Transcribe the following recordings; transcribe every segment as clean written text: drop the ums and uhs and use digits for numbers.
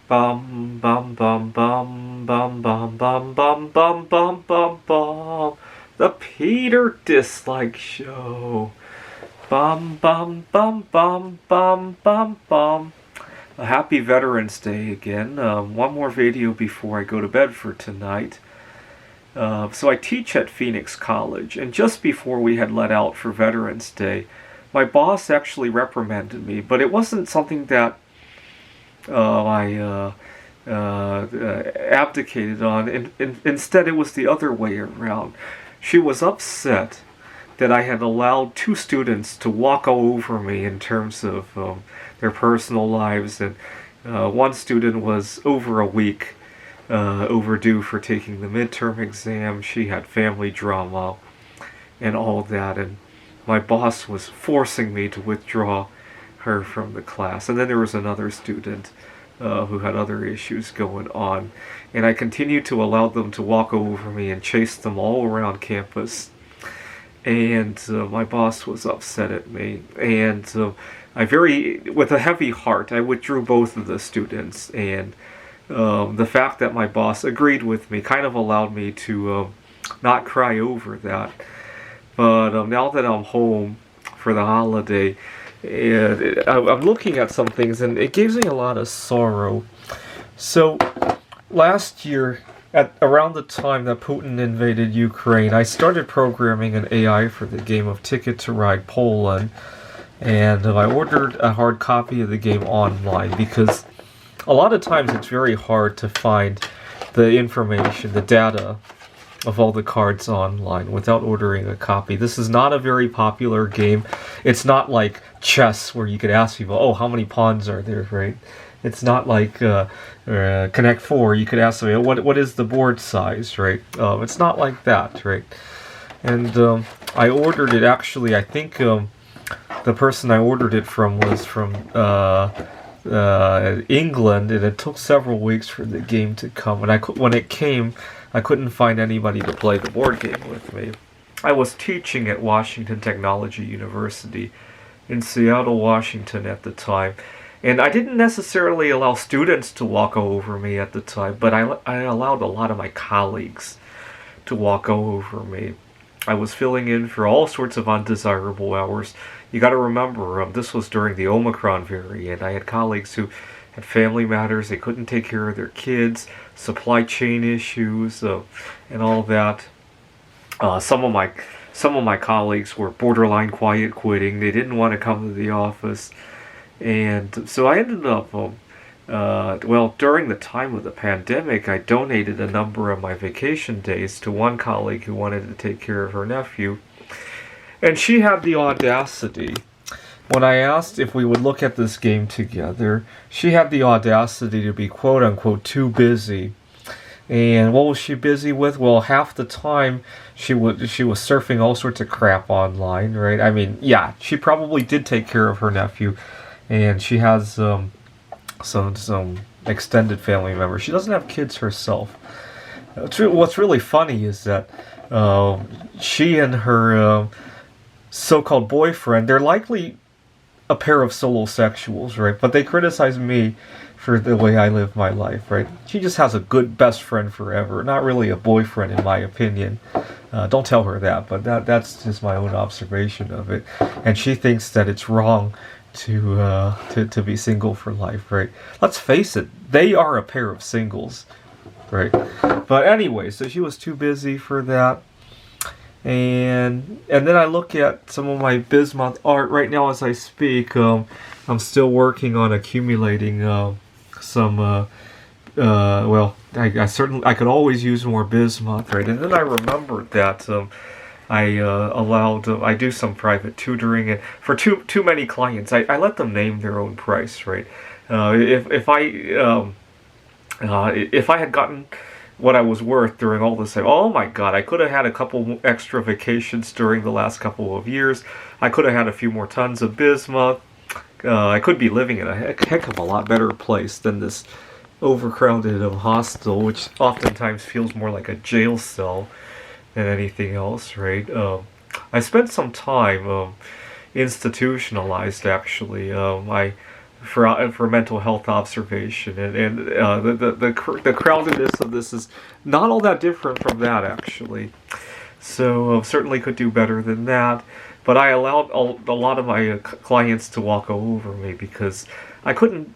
Bum bum bum bum bum bum bum bum bum bum bum bum. The Peter Dislike Show. Bum bum bum bum bum bum bum. A happy Veterans Day again. One more video before I go to bed for tonight. So I teach at Phoenix College, and just before we had let out for Veterans Day, my boss actually reprimanded me, but it wasn't something that I abdicated on. Instead, it was the other way around. She was upset that I had allowed two students to walk all over me in terms of their personal lives, and one student was over a week overdue for taking the midterm exam. She had family drama and all that, and my boss was forcing me to withdraw her from the class. And then there was another student who had other issues going on, and I continued to allow them to walk over me and chase them all around campus. And my boss was upset at me, and with a heavy heart, I withdrew both of the students. And the fact that my boss agreed with me kind of allowed me to not cry over that. But now that I'm home for the holiday, and I'm looking at some things, and it gives me a lot of sorrow. So last year, at around the time that Putin invaded Ukraine, I started programming an AI for the game of Ticket to Ride Poland, and I ordered a hard copy of the game online because a lot of times it's very hard to find the information, the data of all the cards online without ordering a copy. This is not a very popular game. It's not like chess where you could ask people, oh, how many pawns are there, right? It's not like Connect 4. You could ask them, what is the board size, right? It's not like that, right? And I ordered it, actually, I think the person I ordered it from was from England, and it took several weeks for the game to come. And when it came, I couldn't find anybody to play the board game with me. I was teaching at Washington Technology University in Seattle, Washington at the time. And I didn't necessarily allow students to walk all over me at the time, but I allowed a lot of my colleagues to walk all over me. I was filling in for all sorts of undesirable hours. You got to remember, this was during the Omicron variant. I had colleagues who had family matters. They couldn't take care of their kids, supply chain issues, and all that. Some of my colleagues were borderline quiet quitting. They didn't want to come to the office. And so I ended up, during the time of the pandemic, I donated a number of my vacation days to one colleague who wanted to take care of her nephew. And she had the audacity, when I asked if we would look at this game together, she had the audacity to be quote-unquote too busy. And what was she busy with? Well, half the time she was surfing all sorts of crap online, right? I mean, yeah, she probably did take care of her nephew, and she has some extended family members. She doesn't have kids herself. What's really funny is that she and her so-called boyfriend, they're likely a pair of solosexuals, right? But they criticize me for the way I live my life, right? She just has a good best friend forever, not really a boyfriend in my opinion. Don't tell her that, but that's just my own observation of it. And she thinks that it's wrong to be single for life, right? Let's face it, they are a pair of singles, right? But anyway, so she was too busy for that. And then I look at some of my Bismuth art right now as I speak. I'm still working on accumulating some. I could always use more bismuth, right? And then I remembered that I do some private tutoring, and for too many clients, I let them name their own price, right? If I had gotten what I was worth during all this time, oh my god, I could have had a couple extra vacations during the last couple of years. I could have had a few more tons of bismuth. I could be living in a heck of a lot better place than this overcrowded hostel, which oftentimes feels more like a jail cell than anything else, right? I spent some time institutionalized, actually. for mental health observation, and the crowdedness of this is not all that different from that, actually. So certainly could do better than that. But I allowed a lot of my clients to walk over me because I couldn't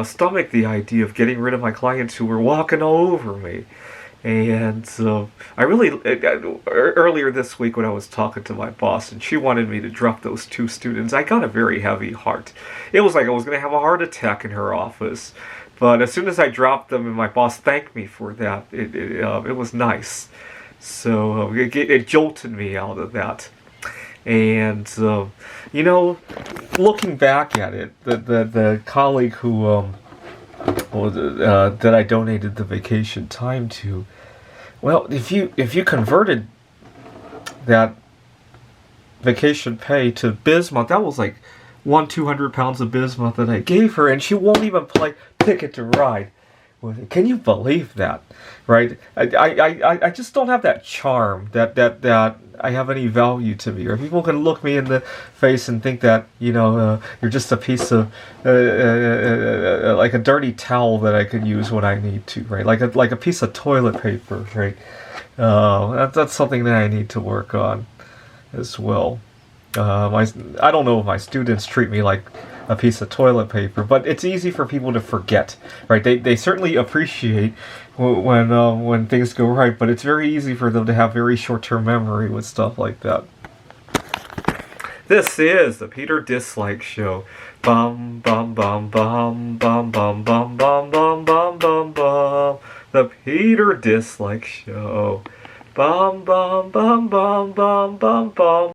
stomach the idea of getting rid of my clients who were walking all over me. And I really, earlier this week when I was talking to my boss and she wanted me to drop those 2 students, I got a very heavy heart. It was like I was going to have a heart attack in her office. But as soon as I dropped them and my boss thanked me for that, it was nice. So it jolted me out of that. And, looking back at it, the colleague who that I donated the vacation time to, well, if you converted that vacation pay to bismuth, that was like 200 pounds of bismuth that I gave her, and she won't even play Ticket to Ride. Can you believe that? Right? I just don't have that charm that I have any value to me, or people can look me in the face and think that you're just a piece of like a dirty towel that I can use when I need to, right? Like a piece of toilet paper, right? That's something that I need to work on as well. I don't know if my students treat me like a piece of toilet paper, but it's easy for people to forget, right? They certainly appreciate when things go right, but it's very easy for them to have very short-term memory with stuff like that. This is the Peter Dislike Show. Bum bum bum bum bum bum bum bum bum bum bum bum. The Peter Dislike Show. Bum bum bum bum bum bum bum.